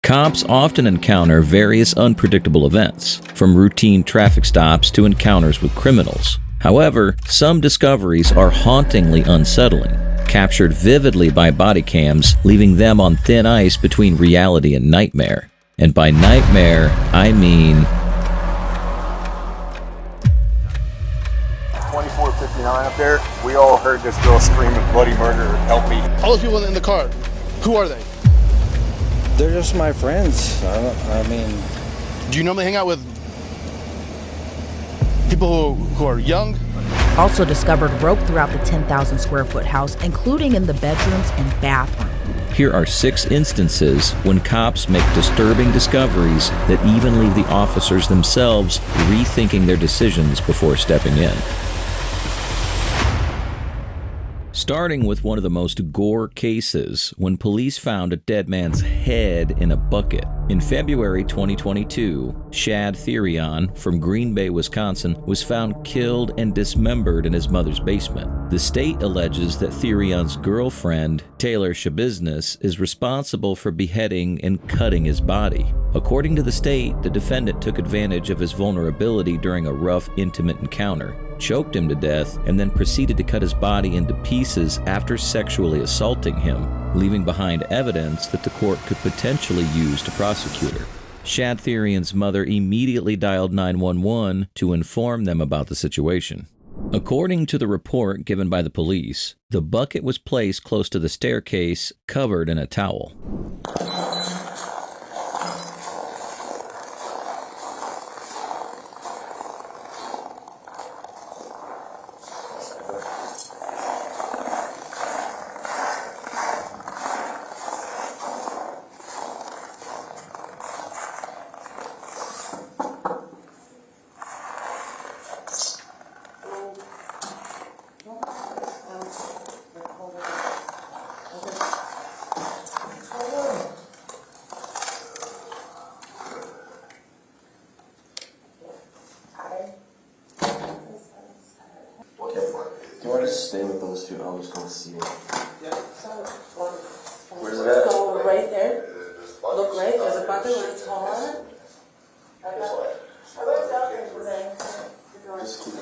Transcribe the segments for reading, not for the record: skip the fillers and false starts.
Cops often encounter various unpredictable events, from routine traffic stops to encounters with criminals. However, some discoveries are hauntingly unsettling, captured vividly by body cams, leaving them on thin ice between reality and nightmare. And by nightmare, I mean 2459 up there, we all heard this girl screaming bloody murder, help me. All those people in the car, who are they? They're just my friends. I mean... Do you normally hang out with people who are young? Also discovered rope throughout the 10,000 square foot house, including in the bedrooms and bathroom. Here are 6 instances when cops make disturbing discoveries that even leave the officers themselves rethinking their decisions before stepping in. Starting with one of the most gore cases, when police found a dead man's head in a bucket. In February 2022, Shad Therion from Green Bay, Wisconsin, was found killed and dismembered in his mother's basement. The state alleges that Therion's girlfriend, Taylor Shabiznes, is responsible for beheading and cutting his body. According to the state, the defendant took advantage of his vulnerability during a rough, intimate encounter, choked him to death, and then proceeded to cut his body into pieces after sexually assaulting him, leaving behind evidence that the court could potentially use to prosecute her. Shad Therion's mother immediately dialed 911 to inform them about the situation. According to the report given by the police, the bucket was placed close to the staircase, covered in a towel. Do you want to stay with those two? I'll just go see it. Yeah. Where's it at? Go right there. Look right. There's a bucket with a towel on it. Just keep it.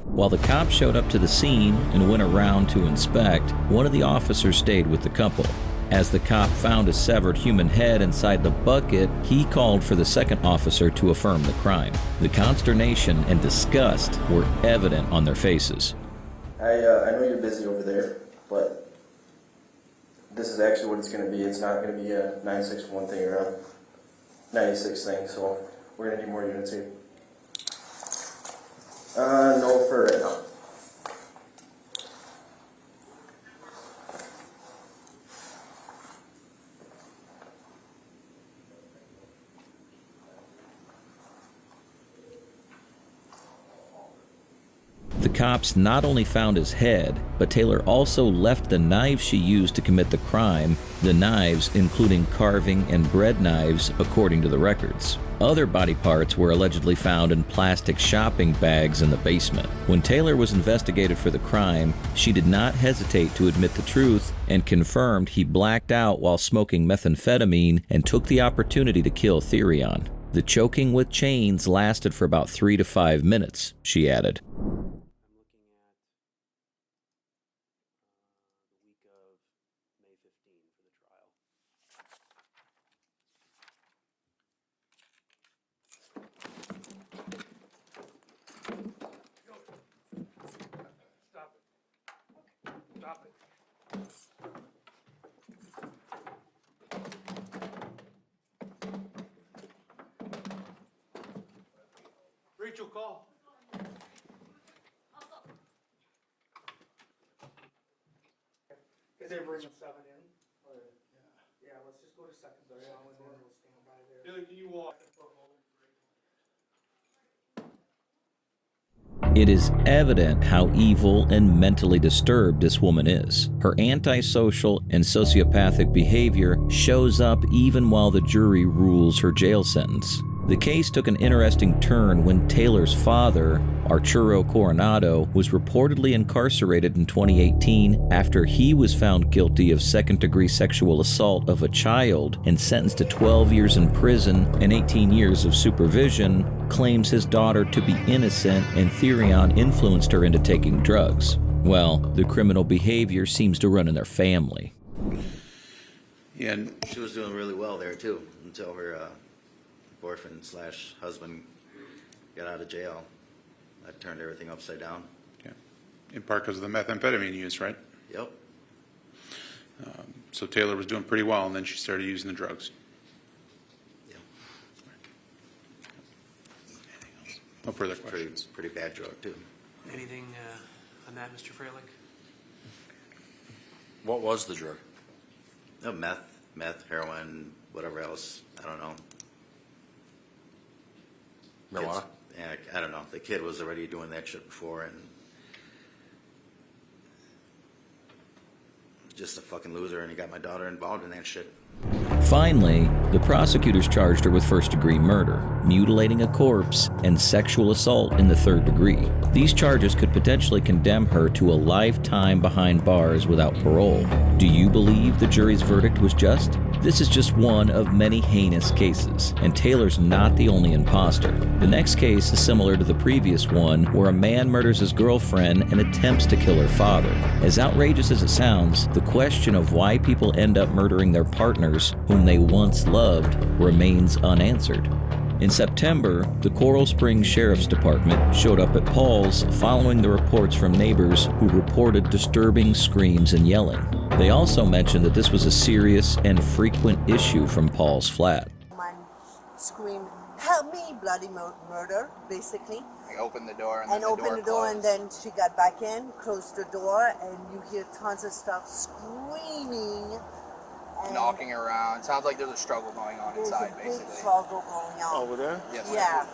While the cops showed up to the scene and went around to inspect, one of the officers stayed with the couple. As the cop found a severed human head inside the bucket, he called for the second officer to affirm the crime. The consternation and disgust were evident on their faces. I know you're busy over there, but this is actually what it's going to be. It's not going to be a 961 thing or a 96 thing, so we're going to need more units here. No for right now. The cops not only found his head, but Taylor also left the knives she used to commit the crime, the knives including carving and bread knives, according to the records. Other body parts were allegedly found in plastic shopping bags in the basement. When Taylor was investigated for the crime, she did not hesitate to admit the truth and confirmed he blacked out while smoking methamphetamine and took the opportunity to kill Therion. The choking with chains lasted for about 3 to 5 minutes, she added. Stop it. Rachel, call. Is they bringing 7 in? Or, yeah, let's just go to secondary. We'll stand by there. Billy, can you walk? It is evident how evil and mentally disturbed this woman is. Her antisocial and sociopathic behavior shows up even while the jury rules her jail sentence. The case took an interesting turn when Taylor's father, Arturo Coronado, was reportedly incarcerated in 2018 after he was found guilty of second-degree sexual assault of a child and sentenced to 12 years in prison and 18 years of supervision, claims his daughter to be innocent and Therion influenced her into taking drugs. Well, the criminal behavior seems to run in their family. Yeah, and she was doing really well there too until her boyfriend/husband got out of jail. That turned everything upside down. Yeah, in part because of the methamphetamine use, right? Yep. So Taylor was doing pretty well, and then she started using the drugs. Yeah. No further questions. Pretty bad drug too. Anything on that, Mr. Freilich? What was the drug? No, meth, heroin, whatever else. I don't know. Marijuana? Yeah, I don't know. The kid was already doing that shit before, and just a fucking loser, and he got my daughter involved in that shit. Finally, the prosecutors charged her with first-degree murder, mutilating a corpse, and sexual assault in the third degree. These charges could potentially condemn her to a lifetime behind bars without parole. Do you believe the jury's verdict was just? This is just one of many heinous cases, and Taylor's not the only imposter. The next case is similar to the previous one, where a man murders his girlfriend and attempts to kill her father. As outrageous as it sounds, the question of why people end up murdering their partners, whom they once loved, remains unanswered. In September, the Coral Springs Sheriff's Department showed up at Paul's following the reports from neighbors who reported disturbing screams and yelling. They also mentioned that this was a serious and frequent issue from Paul's flat. Man screamed, "Help me, bloody murder," basically. I opened the door and opened the door, and then she got back in, closed the door, and you hear tons of stuff screaming. Knocking around. Sounds like there's a struggle going on inside, basically. There's a big struggle going on. Over there? Yes. Yeah.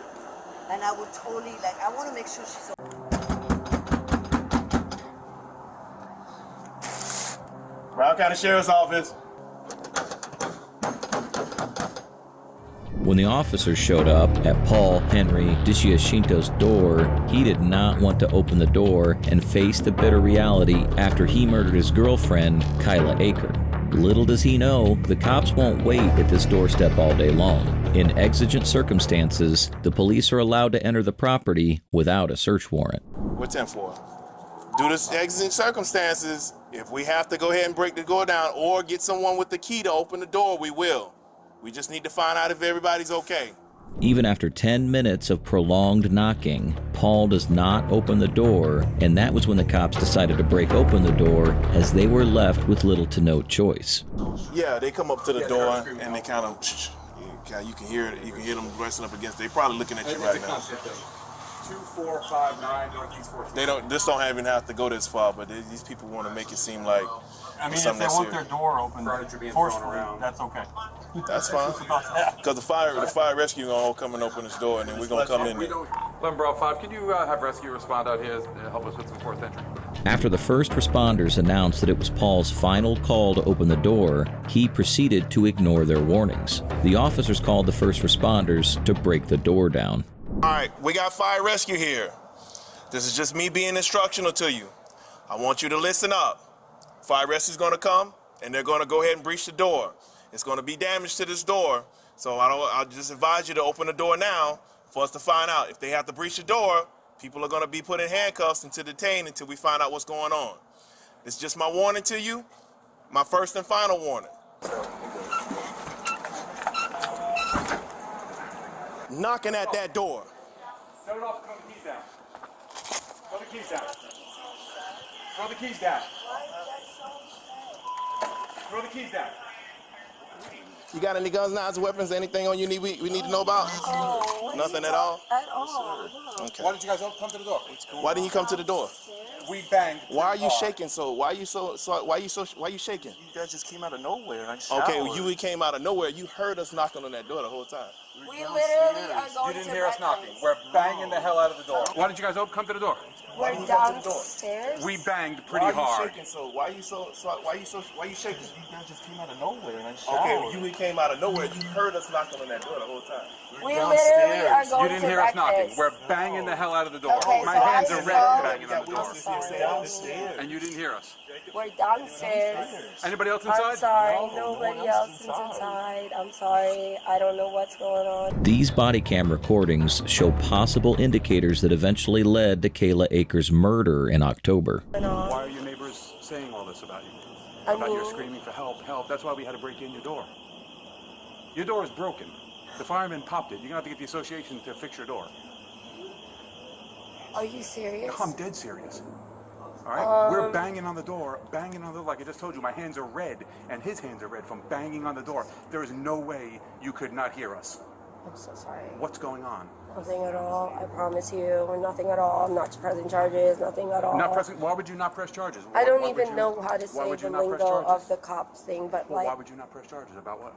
And I would totally, I want to make sure she's okay. Brown County Sheriff's Office. When the officers showed up at Paul Henry Disciascinto's door, he did not want to open the door and face the bitter reality after he murdered his girlfriend, Kyla Aker. Little does he know, the cops won't wait at this doorstep all day long. In exigent circumstances, the police are allowed to enter the property without a search warrant. What's 10 for? Due to exigent circumstances, if we have to go ahead and break the door down or get someone with the key to open the door, we will. We just need to find out if everybody's okay. Even after 10 minutes of prolonged knocking, Paul does not open the door, and that was when the cops decided to break open the door, as they were left with little to no choice. Yeah, they come up to the door and they kind of, you can hear it. You can hear them pressing up against. They're probably looking at you right now. 2459 Northeast 14th. They don't. This don't even have to go this far, but these people want to make it seem like. I mean, if they want their door open, forcefully, that's okay. That's fine. Because the fire rescue gonna come and open this door, and then we're gonna come in there. Lembrow 5, can you have rescue respond out here to help us with some forced entry? After the first responders announced that it was Paul's final call to open the door, he proceeded to ignore their warnings. The officers called the first responders to break the door down. All right, we got fire rescue here. This is just me being instructional to you. I want you to listen up. Fire rescue is going to come, and they're going to go ahead and breach the door. It's going to be damage to this door, so I'll just advise you to open the door now for us to find out. If they have to breach the door, people are going to be put in handcuffs and detained until we find out what's going on. It's just my warning to you, my first and final warning. Knocking at that door. Set it off, throw the keys down. Throw the keys down. Throw the keys down. Throw the keys down. You got any guns, knives, weapons, anything on you we need to know about? Oh, nothing at all? At all. Okay. Why did you guys all come to the door? Why didn't you come to the door? We banged. Why are you shaking so? Why are you shaking? You guys just came out of nowhere. Okay, you came out of nowhere. You heard us knocking on that door the whole time. We literally are going You didn't to hear us knocking. breakfast. We're banging the hell out of the door. Why didn't you guys come to the door? We're downstairs. We banged pretty hard. Shaking? So why you shaking? You guys just came out of nowhere and I Okay, you came out of nowhere. You heard us knocking on that door the whole time. We literally are going You didn't to hear us knocking. breakfast. We're banging the hell out of the door. Okay, My so hands I are saw- red banging on the door. And you didn't hear us. We're downstairs. Anybody else inside? I'm sorry. Nobody else is inside. I'm sorry. I don't know what's going on. These body cam recordings show possible indicators that eventually led to Kayla Akers' murder in October. Why are your neighbors saying all this about you? About you screaming for help, help. That's why we had to break in your door. Your door is broken. The fireman popped it. You're going to have to get the association to fix your door. Are you serious? No, I'm dead serious. All right? We're banging on the door, like I just told you. My hands are red, and his hands are red from banging on the door. There is no way you could not hear us. I'm so sorry. What's going on? Nothing at all. I promise you. Nothing at all. I'm not pressing charges. Nothing at all. Not pressing? Why would you not press charges? I don't Why would even you- know how to why say would you the not press lingo charges? of the cops thing, but Well, why like, would you not press charges? About what?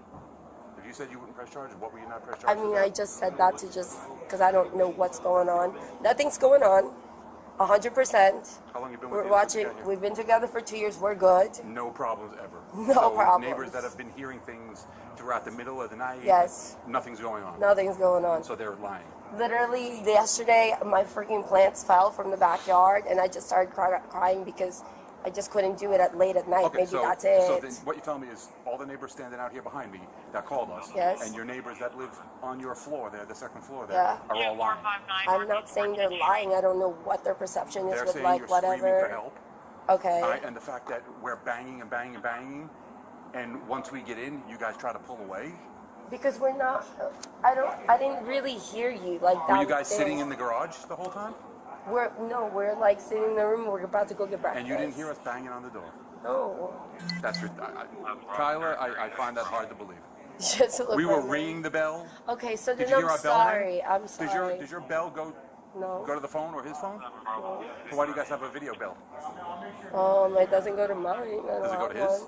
If you said you wouldn't press charges, what would you not press I charges mean, about? I just said that to just, because I don't know what's going on. Nothing's going on. 100%. How long you been with We're the watching. together? We've been together for 2 years. We're good. No problems ever. No so problems. Neighbors that have been hearing things throughout the middle of the night. Yes. Nothing's going on. Nothing's going on. So they're lying. Literally, yesterday, my freaking plants fell from the backyard, and I just started crying because I just couldn't do it late at night. Okay, Maybe so, that's it. So then what you're telling me is all the neighbors standing out here behind me that called us. Yes. And your neighbors that live on your floor there, the second floor there, Yeah. are all lying. I'm not saying they're lying. I don't know what their perception is They're with saying like you're whatever. screaming for help. Okay. All right, and the fact that we're banging and banging and banging, and once we get in, you guys try to pull away. Because we're not. I didn't really hear you like downstairs. Were you guys sitting in the garage the whole time? We're like sitting in the room. We're about to go get breakfast. And you didn't hear us banging on the door. No. That's Kyla. I find that hard to believe. Just look We were like ringing the bell. Okay, so Did then you hear I'm our bell ring? sorry. I'm sorry. Does your bell go to the phone or his phone? No. So why do you guys have a video bell? It doesn't go to mine. Does it go to his?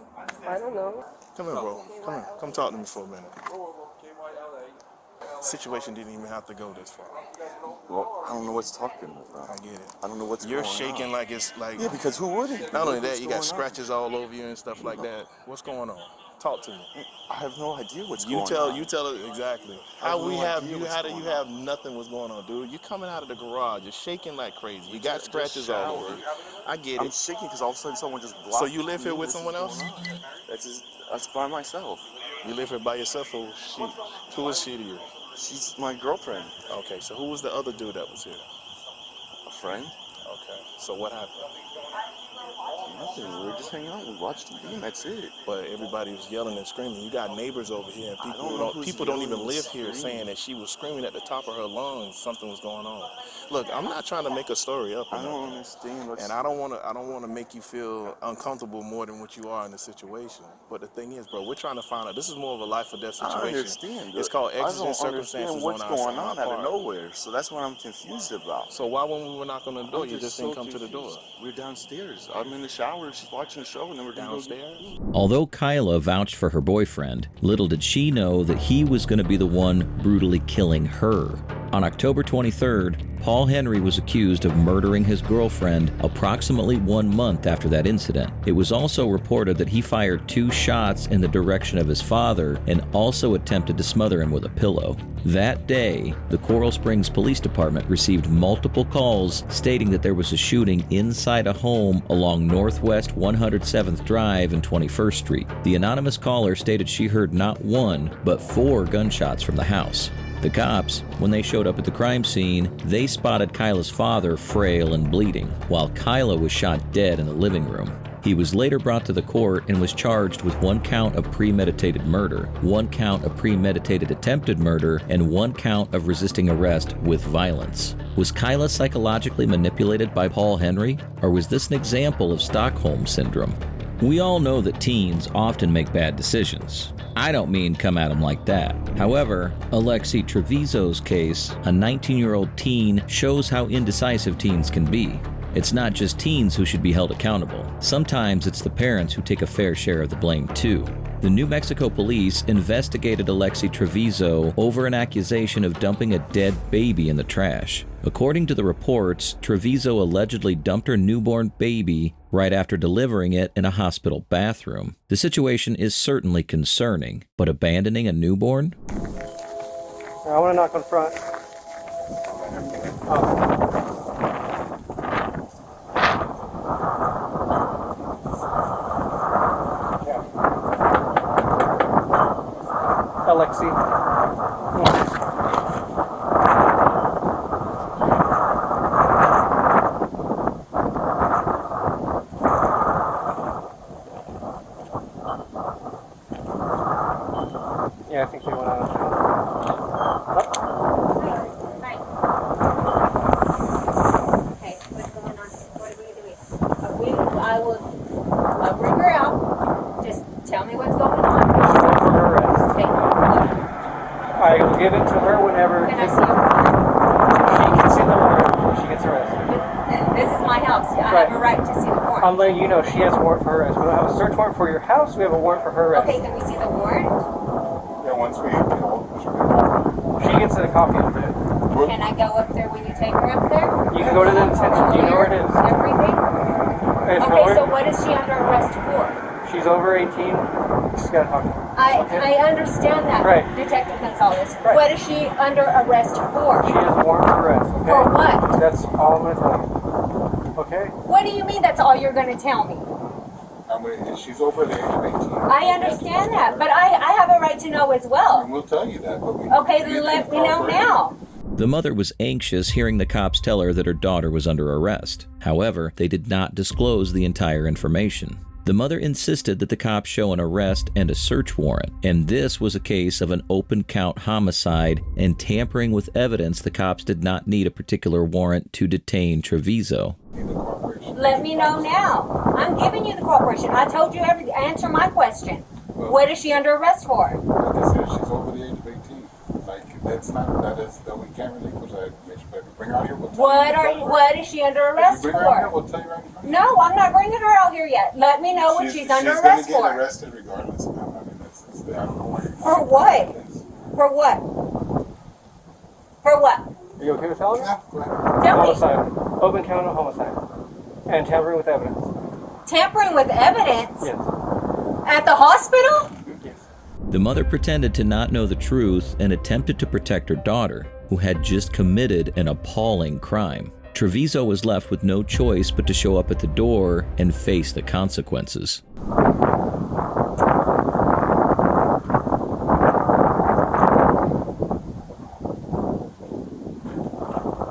I don't know. Come here, bro. Come here. Come talk to me for a minute. Situation didn't even have to go this far. Well, I don't know what's talking about. I get it. I don't know what's You're going shaking on. like it's like. Yeah, because who wouldn't? Not only that, What's you got going on? scratches all over you and stuff like that. What's going on? Talk to me. I have no idea what's You going tell. on. You tell it exactly. I have How we no have idea you? what's How do you going have nothing? What's going on, dude? You coming out of the garage? You're shaking like crazy. You got just scratches all over showered. you. I get I'm it. shaking because all of a sudden someone just blocked So you live here me. with This is someone else? going on. That's by myself. You live here by yourself, or who is she to you? She's my girlfriend. Okay, so who was the other dude that was here? A friend? Okay, so what happened? Nothing. We were just hanging out. We watched TV and that's it. But everybody was yelling and screaming. You got neighbors over here, and people don't even yelling live and here, screaming. saying that she was screaming at the top of her lungs. Something was going on. Look, I'm not trying to make a story up. I don't understand what's... And I don't want to make you feel uncomfortable more than what you are in the situation. But the thing is, bro, we're trying to find out. This is more of a life or death situation. I understand. It's called I exigent don't circumstances understand what's on going our on out part. of nowhere. So that's what I'm confused about. So why when we were knocking on the door, I'm you just didn't come to the door? confused. We're downstairs. I'm in the shower. She's watching the show, and then we're Downstairs? Although Kyla vouched for her boyfriend, little did she know that he was going to be the one brutally killing her. On October 23rd, Paul Henry was accused of murdering his girlfriend approximately 1 month after that incident. It was also reported that he fired 2 shots in the direction of his father and also attempted to smother him with a pillow. That day, the Coral Springs Police Department received multiple calls stating that there was a shooting inside a home along Northwest 107th Drive and 21st Street. The anonymous caller stated she heard not 1, but 4 gunshots from the house. The cops, when they showed up at the crime scene, they spotted Kyla's father frail and bleeding, while Kyla was shot dead in the living room. He was later brought to the court and was charged with 1 count of premeditated murder, 1 count of premeditated attempted murder, and 1 count of resisting arrest with violence. Was Kyla psychologically manipulated by Paul Henry, or was this an example of Stockholm Syndrome? We all know that teens often make bad decisions. I don't mean come at them like that. However, Alexei Treviso's case, a 19-year-old teen, shows how indecisive teens can be. It's not just teens who should be held accountable. Sometimes it's the parents who take a fair share of the blame too. The New Mexico police investigated Alexi Trevizo over an accusation of dumping a dead baby in the trash. According to the reports, Trevizo allegedly dumped her newborn baby right after delivering it in a hospital bathroom. The situation is certainly concerning, but abandoning a newborn? I want to knock on front. Alexi. Yeah, I think they went out of town. Okay, what's going on? What are we doing? I'll bring her out. Just tell me what's going on. She's going for her arrest. Okay. I will give it to her whenever. Can I see your warrant? She can see the warrant when she gets arrested. This is my house. I have a right to see the warrant. I'm letting you know she has a warrant for her arrest. We don't have a search warrant for your house. We have a warrant for her arrest. Okay, can we see the warrant? Yeah, once we, She gets a copy of it. Can I go up there when you take her up there? You can go to the detention. Do you know where it is? Everything? It's Okay, nowhere. so what is she under arrest for? She's over 18. She's got a copy. I understand that, Right. Detective Gonzalez. Right. What is she under arrest for? She has a warrant for arrest. Okay? For what? That's all I'm going to tell you. Okay? What do you mean that's all you're going to tell me? she's over the age of 18. I understand that, but I have a right to know as well. And we'll tell you that, but we Okay, then let me know now. The mother was anxious hearing the cops tell her that her daughter was under arrest. However, they did not disclose the entire information. The mother insisted that the cops show an arrest and a search warrant, and this was a case of an open-count homicide and tampering with evidence. The cops did not need a particular warrant to detain Trevizo. Let me know now. I'm giving you the corporation. I told you everything. Answer my question. What is she under arrest for? Like I said, she's over the age of 18. Like, that we can't relinquish that information. But if you bring her out here, we'll tell you. What is she under arrest If you bring her out here, for? we'll tell you right in front. No, I'm not bringing her out here yet. Let me know what she's under arrest She's going to for. get arrested regardless. I mean, I don't know why you're For what? For what? For what? Are you okay with telling me? Yeah, go ahead. Tell me. Homicide. Open count of homicide. And tampering with evidence. Tampering with evidence? Yes. At the hospital? Yes. The mother pretended to not know the truth and attempted to protect her daughter, who had just committed an appalling crime. Trevizo was left with no choice but to show up at the door and face the consequences.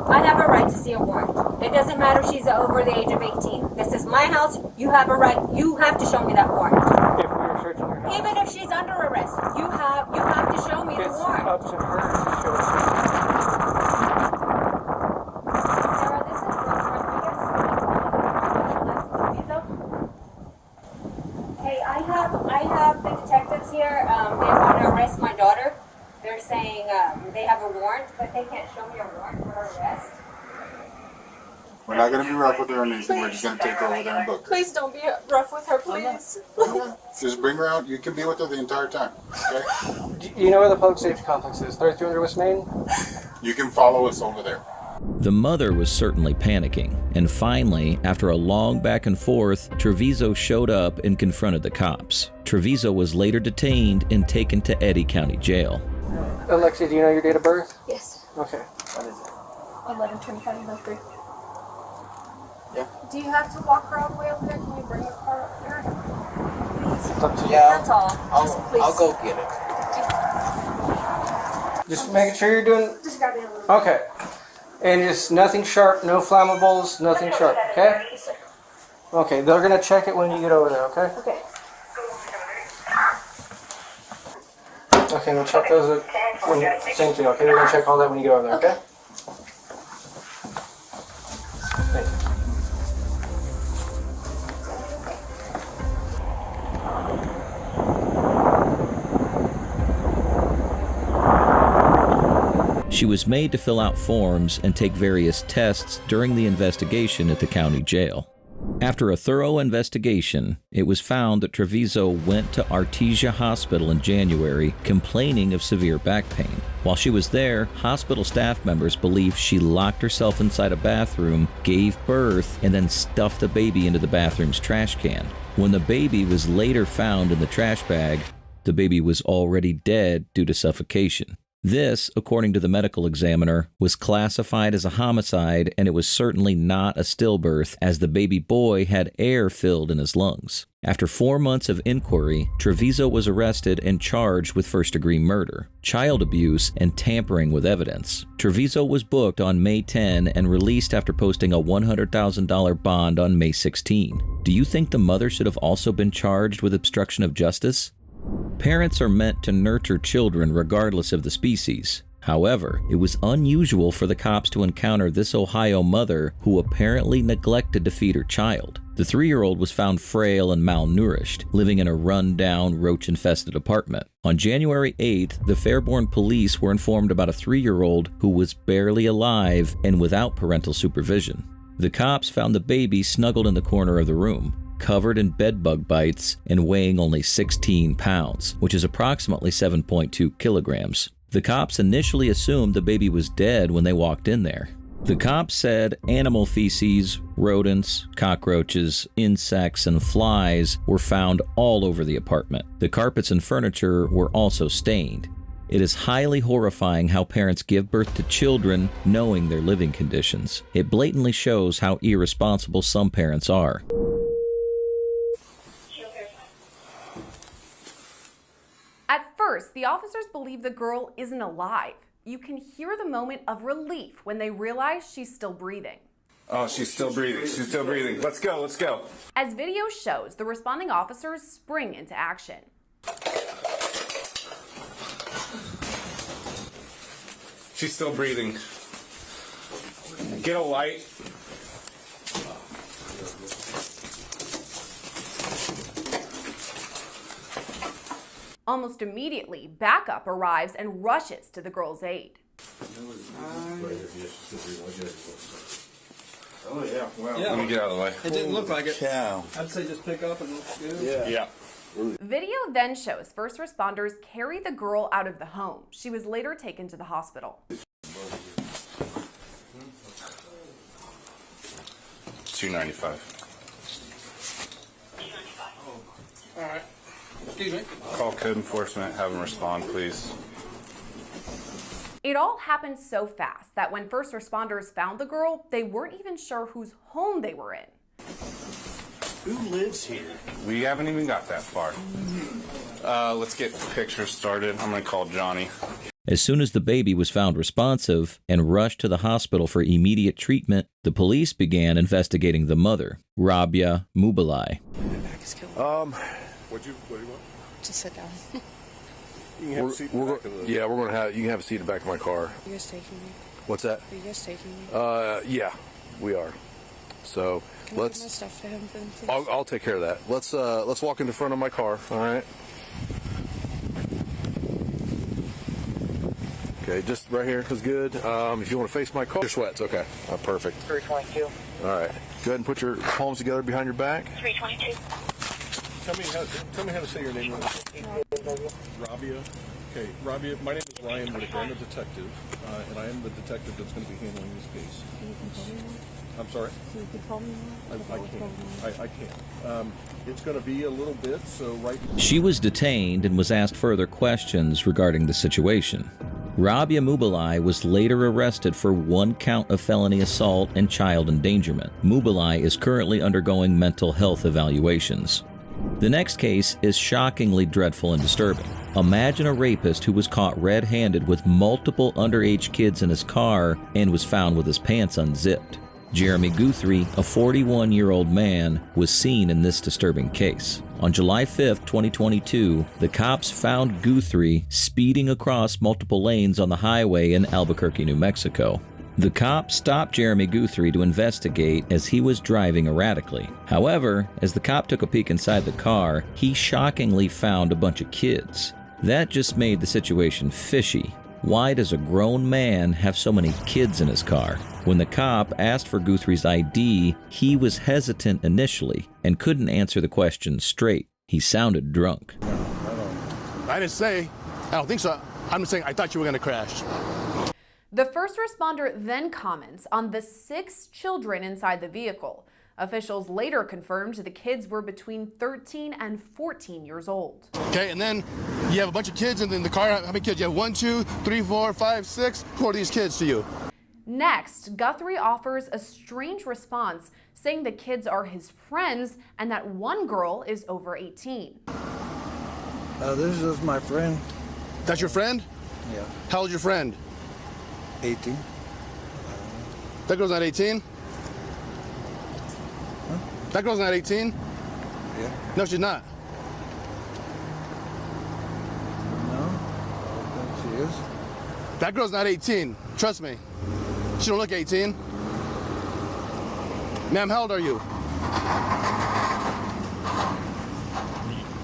I have a right to see a warrant. It doesn't matter if she's over the age of 18. This is my house. You have a right. You have to show me that warrant. If we were searching her house. Even if she's under arrest, you have to show me the It's warrant. up to her to show us. Sarah, this is Rodriguez. Hey, I have the detectives here. They want to arrest my daughter. They're saying they have a warrant, but they can't show me a warrant for her arrest. We're not going to be rough with her or anything. We're just going to take her over there and book her. Please don't be rough with her, please. Just bring her out. You can be with her the entire time. Okay? Do you know where the public safety complex is? 3300 West Main? You can follow us over there. The mother was certainly panicking, and finally, after a long back and forth, Trevizo showed up and confronted the cops. Trevizo was later detained and taken to Eddy County Jail. Alexi, do you know your date of birth? Yes. Okay. 11/25/03. Yeah. Do you have to walk her all the way over there? Can you bring your car up there? Please. It's up to you. Yeah, That's all. Just please. I'll go get it. Just making sure you're doing... Just grab me a little. Okay. And just nothing sharp, no flammables, nothing sharp, okay? Okay, they're going to check it when you get over there, okay? Okay. Okay, we'll check those when you... Same thing, okay? They're going to check all that when you get over there, okay? Thank you. She was made to fill out forms and take various tests during the investigation at the county jail. After a thorough investigation, it was found that Treviso went to Artesia Hospital in January complaining of severe back pain. While she was there, hospital staff members believe she locked herself inside a bathroom, gave birth, and then stuffed the baby into the bathroom's trash can. When the baby was later found in the trash bag, the baby was already dead due to suffocation. This, according to the medical examiner, was classified as a homicide, and it was certainly not a stillbirth, as the baby boy had air filled in his lungs. After 4 months of inquiry, Treviso was arrested and charged with first-degree murder, child abuse, and tampering with evidence. Treviso was booked on May 10 and released after posting a $100,000 bond on May 16. Do you think the mother should have also been charged with obstruction of justice? Parents are meant to nurture children regardless of the species. However, it was unusual for the cops to encounter this Ohio mother who apparently neglected to feed her child. The 3-year-old was found frail and malnourished, living in a run-down, roach-infested apartment. On January 8th, the Fairborn police were informed about a 3-year-old who was barely alive and without parental supervision. The cops found the baby snuggled in the corner of the room, covered in bedbug bites and weighing only 16 pounds, which is approximately 7.2 kilograms. The cops initially assumed the baby was dead when they walked in there. The cops said animal feces, rodents, cockroaches, insects, and flies were found all over the apartment. The carpets and furniture were also stained. It is highly horrifying how parents give birth to children knowing their living conditions. It blatantly shows how irresponsible some parents are. At first, the officers believe the girl isn't alive. You can hear the moment of relief when they realize she's still breathing. Oh, she's still breathing. She's still breathing. Let's go, let's go. As video shows, the responding officers spring into action. She's still breathing. Get a light. Almost immediately, backup arrives and rushes to the girl's aid. Oh, yeah. Well, let me get out of the way. It didn't look like it. Cow. I'd say just pick up and look good. Yeah. Video then shows first responders carry the girl out of the home. She was later taken to the hospital. $295. All right. Excuse me. Call code enforcement. Have them respond, please. It all happened so fast that when first responders found the girl, they weren't even sure whose home they were in. Who lives here? We haven't even got that far. Let's get pictures started. I'm going to call Johnny. As soon as the baby was found responsive and rushed to the hospital for immediate treatment, the police began investigating the mother, Rabia Mubalai. What do you want? Just sit down. You can have a seat in the back of the... Yeah, we're gonna have. You can have a seat in the back of my car. Are you guys taking me? What's that? Are you guys taking me? Yeah, we are. So Can I give my stuff to him then, please? I'll take care of that. Let's walk in the front of my car. All right. Okay, just right here is good. If you want to face my car, your sweats. Okay, perfect. 322. All right. Go ahead and put your palms together behind your back. 322. Tell me how to say your name. Rabia. Okay, Rabia, my name is Ryan Whitaker. I'm a detective, and I am the detective that's going to be handling this case. You can call me more? I'm sorry? So you can call me more? I can't. It's going to be a little bit, so right... She was detained and was asked further questions regarding the situation. Rabia Mubalai was later arrested for 1 count of felony assault and child endangerment. Mubalai is currently undergoing mental health evaluations. The next case is shockingly dreadful and disturbing. Imagine a rapist who was caught red-handed with multiple underage kids in his car and was found with his pants unzipped. Jeremy Guthrie, a 41-year-old man, was seen in this disturbing case. On July 5, 2022, the cops found Guthrie speeding across multiple lanes on the highway in Albuquerque, New Mexico. The cops stopped Jeremy Guthrie to investigate as he was driving erratically. However, as the cop took a peek inside the car, he shockingly found a bunch of kids. That just made the situation fishy. Why does a grown man have so many kids in his car? When the cop asked for Guthrie's ID, he was hesitant initially and couldn't answer the question straight. He sounded drunk. I didn't say, I don't think so. I'm just saying I thought you were going to crash. The first responder then comments on the 6 children inside the vehicle. Officials later confirmed the kids were between 13 and 14 years old. Okay, and then you have a bunch of kids in the car. How many kids? You have 1, 2, 3, 4, 5, 6. Who are these kids to you? Next, Guthrie offers a strange response, saying the kids are his friends and that one girl is over 18. This is my friend. That's your friend? Yeah. How old is your friend? 18. That girl's not 18? Huh? That girl's not 18? Yeah. No, she's not. No, I don't think she is. That girl's not 18. Trust me. She don't look 18. Ma'am, how old are you?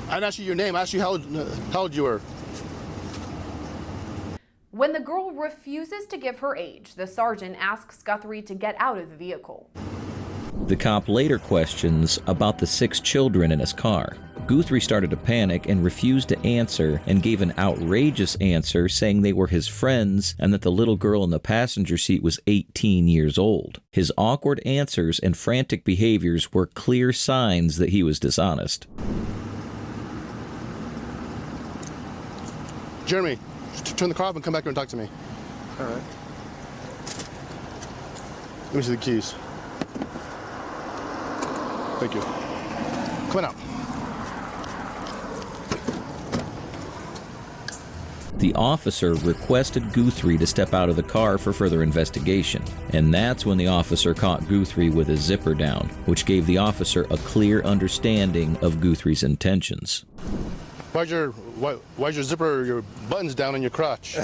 I didn't ask you your name. I asked you how old you were. When the girl refuses to give her age, the sergeant asks Guthrie to get out of the vehicle. The cop later questions about the 6 children in his car. Guthrie started to panic and refused to answer and gave an outrageous answer saying they were his friends and that the little girl in the passenger seat was 18 years old. His awkward answers and frantic behaviors were clear signs that he was dishonest. Jeremy, turn the car off and come back here and talk to me. All right. Let me see the keys. Thank you. Come on out. The officer requested Guthrie to step out of the car for further investigation, and that's when the officer caught Guthrie with his zipper down, which gave the officer a clear understanding of Guthrie's intentions. Why's your zipper, your buttons down on your crotch?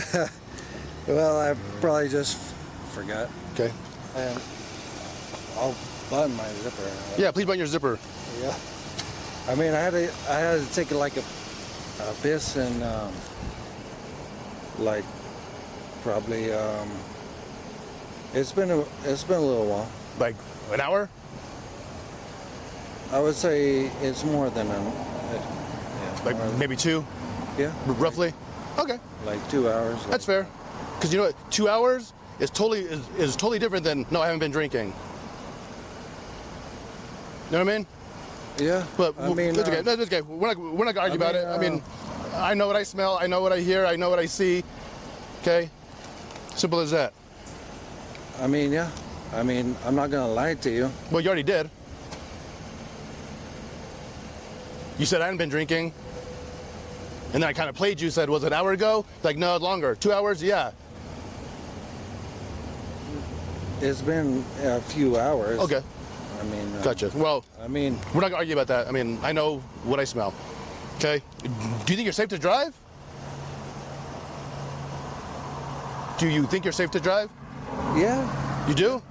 Well, I probably just forgot. Okay. And I'll button my zipper. Yeah, please button your zipper. Yeah. I mean, I had to take like a piss and like probably it's been a little while. Like an hour? I would say it's more than like maybe 2? Yeah. Roughly? Okay. Like 2 hours. That's fair. Because you know what? 2 hours is totally different than, no, I haven't been drinking. You know what I mean? Yeah. But I mean, that's okay. That's okay. We're not gonna argue about it. I mean, I know what I smell. I know what I hear. I know what I see. Okay. Simple as that. I mean, yeah. I mean, I'm not gonna lie to you. Well, you already did. You said I hadn't been drinking. And then I kind of played you, said, was it an hour ago? Like, no, longer. 2 hours? Yeah. It's been a few hours. Okay. I mean... Gotcha. Well, I mean... We're not going to argue about that. I mean, I know what I smell. Okay? Do you think you're safe to drive? Do you think you're safe to drive? Yeah. You do?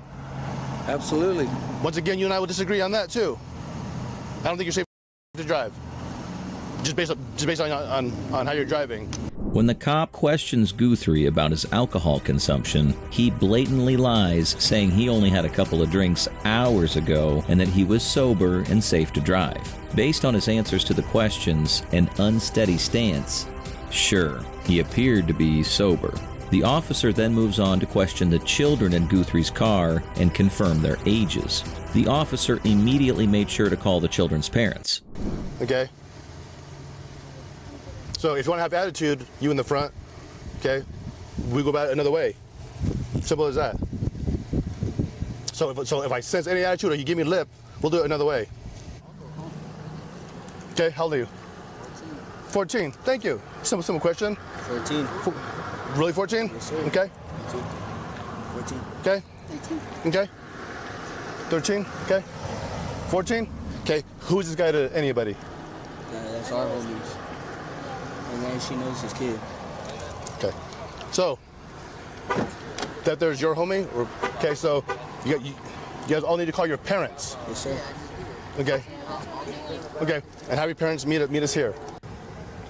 Absolutely. Once again, you and I will disagree on that, too. I don't think you're safe to drive. Just based on how you're driving. When the cop questions Guthrie about his alcohol consumption, he blatantly lies, saying he only had a couple of drinks hours ago and that he was sober and safe to drive. Based on his answers to the questions and unsteady stance, sure, he appeared to be sober. The officer then moves on to question the children in Guthrie's car and confirm their ages. The officer immediately made sure to call the children's parents. Okay. So if you want to have attitude, you in the front, okay, we go about it another way. Simple as that. So if I sense any attitude or you give me lip, we'll do it another way. Okay, how old are you? 14. Thank you. Simple question. 14. Really 14? Yes, sir. Okay. 14. Okay. 18. Okay. 13. Okay. 14. Okay. Who's this guy to anybody? That's our homies. And then she knows his kid. Okay. So, that there's your homie? Or, okay, so you guys all need to call your parents. Yes, sir. Okay. Okay. And have your parents meet us here.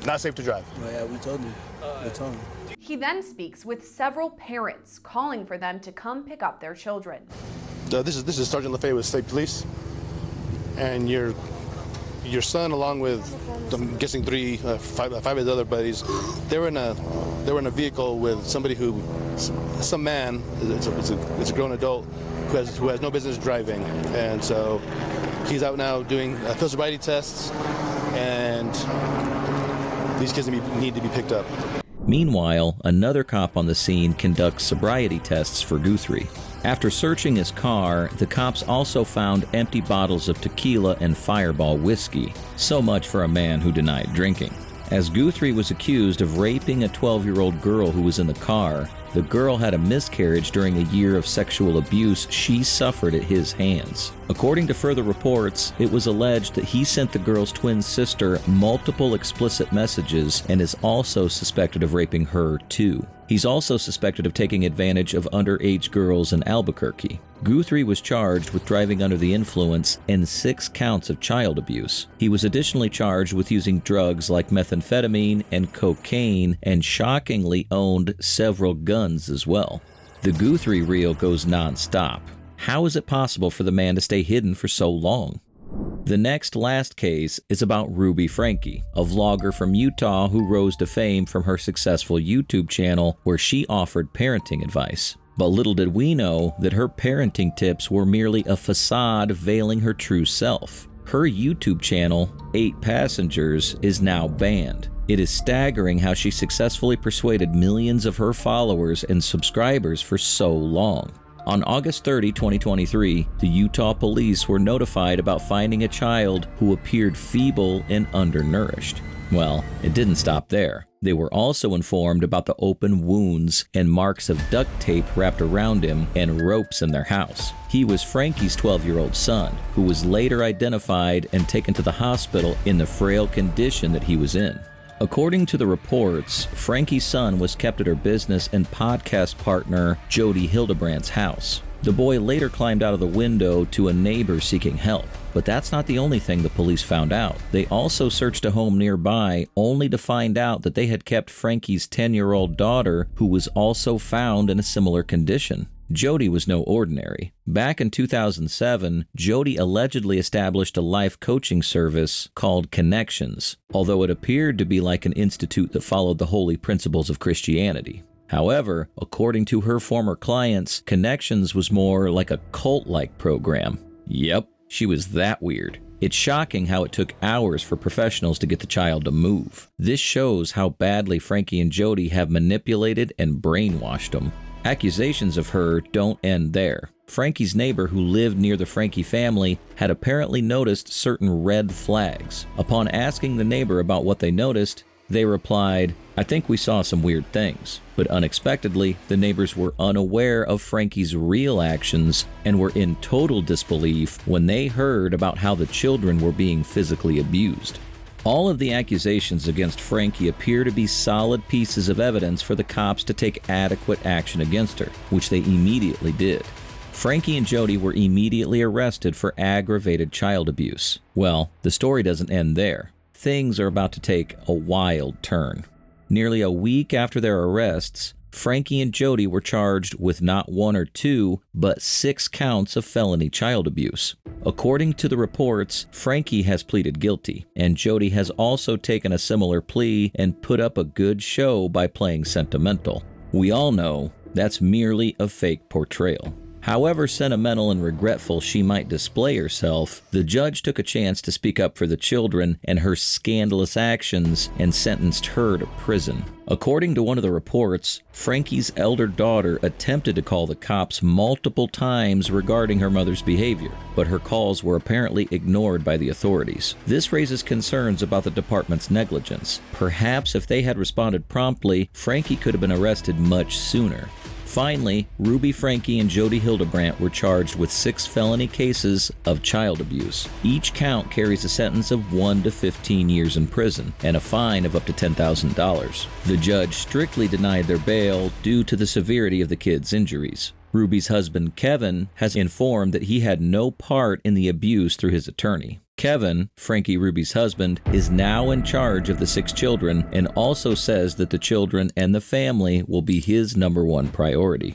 Not safe to drive. Well, yeah, we told him. We told him. He then speaks with several parents, calling for them to come pick up their children. This is Sergeant LaFay with State Police, and your son, along with I'm guessing five of his other buddies, they were in a vehicle with somebody some man. It's a grown adult who has no business driving, and so he's out now doing field sobriety tests, and these kids need to be picked up. Meanwhile, another cop on the scene conducts sobriety tests for Guthrie. After searching his car, the cops also found empty bottles of tequila and Fireball whiskey. So much for a man who denied drinking. As Guthrie was accused of raping a 12-year-old girl who was in the car, the girl had a miscarriage during a year of sexual abuse she suffered at his hands. According to further reports, it was alleged that he sent the girl's twin sister multiple explicit messages and is also suspected of raping her too. He's also suspected of taking advantage of underage girls in Albuquerque. Guthrie was charged with driving under the influence and 6 counts of child abuse. He was additionally charged with using drugs like methamphetamine and cocaine, and shockingly owned several guns as well. The Guthrie reel goes non-stop. How is it possible for the man to stay hidden for so long? The next last case is about Ruby Franke, a vlogger from Utah who rose to fame from her successful YouTube channel where she offered parenting advice. But little did we know that her parenting tips were merely a facade veiling her true self. Her YouTube channel, 8 Passengers, is now banned. It is staggering how she successfully persuaded millions of her followers and subscribers for so long. On August 30, 2023, the Utah police were notified about finding a child who appeared feeble and undernourished. Well, it didn't stop there. They were also informed about the open wounds and marks of duct tape wrapped around him and ropes in their house. He was Franke's 12-year-old son, who was later identified and taken to the hospital in the frail condition that he was in. According to the reports, Franke's son was kept at her business and podcast partner Jody Hildebrandt's house. The boy later climbed out of the window to a neighbor seeking help. But that's not the only thing the police found out. They also searched a home nearby, only to find out that they had kept Franke's 10-year-old daughter, who was also found in a similar condition. Jody was no ordinary. Back in 2007, Jody allegedly established a life coaching service called Connections, although it appeared to be like an institute that followed the holy principles of Christianity. However, according to her former clients, Connections was more like a cult-like program. Yep, she was that weird. It's shocking how it took hours for professionals to get the child to move. This shows how badly Franke and Jody have manipulated and brainwashed them. Accusations of her don't end there. Franke's neighbor who lived near the Franke family had apparently noticed certain red flags. Upon asking the neighbor about what they noticed, they replied, "I think we saw some weird things." But unexpectedly, the neighbors were unaware of Franke's real actions and were in total disbelief when they heard about how the children were being physically abused. All of the accusations against Franke appear to be solid pieces of evidence for the cops to take adequate action against her, which they immediately did. Franke and Jody were immediately arrested for aggravated child abuse. Well, the story doesn't end there. Things are about to take a wild turn. Nearly a week after their arrests, Franke and Jody were charged with not 1 or 2, but 6 counts of felony child abuse. According to the reports, Franke has pleaded guilty, and Jody has also taken a similar plea and put up a good show by playing sentimental. We all know that's merely a fake portrayal. However sentimental and regretful she might display herself, the judge took a chance to speak up for the children and her scandalous actions and sentenced her to prison. According to one of the reports, Franke's elder daughter attempted to call the cops multiple times regarding her mother's behavior, but her calls were apparently ignored by the authorities. This raises concerns about the department's negligence. Perhaps if they had responded promptly, Franke could have been arrested much sooner. Finally, Ruby Franke and Jody Hildebrandt were charged with 6 felony cases of child abuse. Each count carries a sentence of 1 to 15 years in prison and a fine of up to $10,000. The judge strictly denied their bail due to the severity of the kids' injuries. Ruby's husband, Kevin, has informed that he had no part in the abuse through his attorney. Kevin, Frankie Ruby's husband, is now in charge of the 6 children and also says that the children and the family will be his #1 priority.